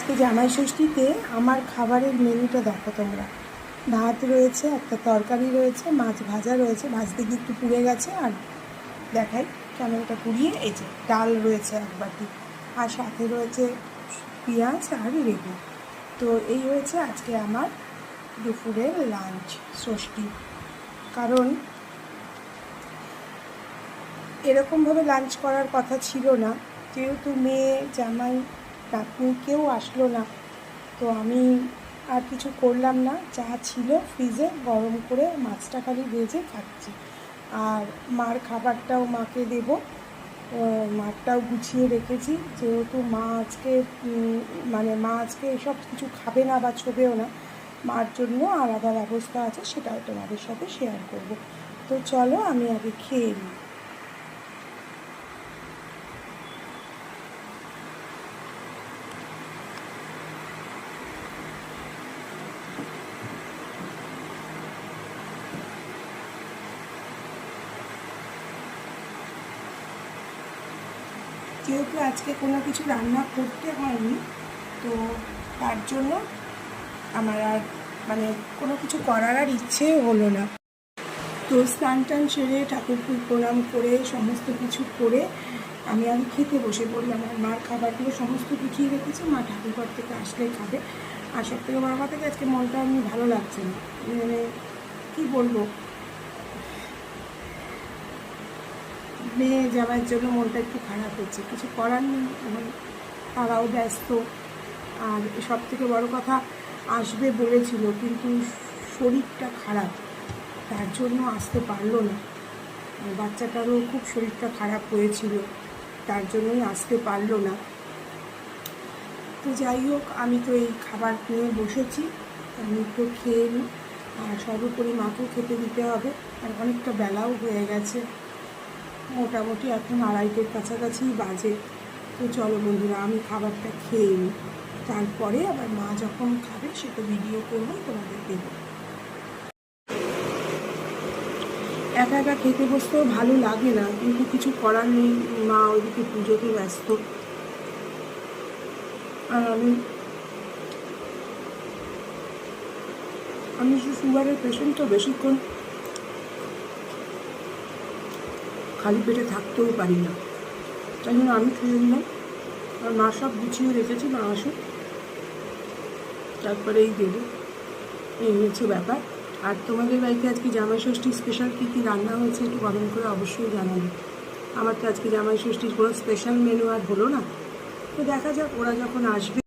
আজকে জামাই ষষ্ঠীতে আমার খাবারের মেনুটা দেখো তোমরা। ভাত রয়েছে, একটা তরকারি রয়েছে, মাছ ভাজা রয়েছে, ভাজতে গিয়ে একটু পুড়ে গেছে, আর দেখাই ক্যামেরাটা পুড়িয়ে, এই যে ডাল রয়েছে এক বাটি, আর সাথে রয়েছে পেঁয়াজ আর লেবু। তো এই হয়েছে আজকে আমার দুপুরের লাঞ্চ ষষ্ঠী। কারণ এরকমভাবে লাঞ্চ করার কথা ছিল না, যেহেতু মেয়ে জামাই নাতনি কেউ আসলো না, তো আমি আর কিছু করলাম না। যা ছিল ফ্রিজে গরম করে মাছটা খালি ভেজে খাচ্ছি, আর মার খাবারটাও মাকে দেবো। মারটাও গুছিয়ে রেখেছি, যেহেতু মা আজকে এসব কিছু খাবে না বা ছোবেও না, মার জন্য আলাদা ব্যবস্থা আছে, সেটাও তোমাদের সাথে শেয়ার করব। তো চলো আমি আগে খেয়ে নিই। যেহেতু আজকে কোনো কিছু রান্না করতে হয়নি, তো তার জন্য আমার আর কোনো কিছু করার আর ইচ্ছে হলো না। তো স্নান টান সেরে ঠাকুরপুর প্রণাম করে সমস্ত কিছু করে আমি আগে খেতে বসে পড়লাম। আর মার খাবারগুলো সমস্ত গুছিয়ে রেখেছি, মা ঠাকুরঘর থেকে আসলেই খাবে। আর সব থেকে বড় কথা, আজকে মনটা আমি ভালো লাগছে না, কী বলবো, মেয়ে যাওয়ার জন্য মনটা একটু খারাপ হচ্ছে, কিছু করার নেই, এখন তারাও ব্যস্ত। আর সব থেকে বড় কথা, আসবে বলেছিল কিন্তু শরীরটা খারাপ, তার জন্য আসতে পারলো না। বাচ্চাটারও খুব শরীরটা খারাপ হয়েছিল, তার জন্যই আসতে পারলো না। তো যাই হোক, আমি তো এই খাবার নিয়ে বসেছি, আমি তো খেয়ে নিই, আর সর্বোপরি মাকেও খেতে দিতে হবে। আর অনেকটা বেলাও হয়ে গেছে, মোটামুটি এখন 2:30-এর কাছাকাছি বাজে। তো চলো বন্ধুরা, আমি খাবারটা খেয়ে নিই, তারপরে আবার মা যখন খাবে সেটা ভিডিও করবো, তোমাদের দেবো। একা একা খেতে বসতেও ভালো লাগে না, কিন্তু কিছু করার নেই, মা ওইদিকে পুজোতে ব্যস্ত। আর আমি সুগারের পেশেন্ট, তো বেশিক্ষণ খালি পেটে থাকতেও পারি না, তাই জন্য আমি খেয়ে নিলাম। আর মা সব গুছিয়ে রেখেছি, মা আসুক তারপরেই দেবো, এই হচ্ছে ব্যাপার। আর তোমাদের বাড়িতে আজকে জামাই ষষ্ঠী স্পেশাল কী কী রান্না হয়েছে একটু কমেন্ট করে অবশ্যই জানাবে। আমার তো আজকে জামাই ষষ্ঠীর কোনো স্পেশাল মেনু আর হলো না, তো দেখা যাক ওরা যখন আসবে।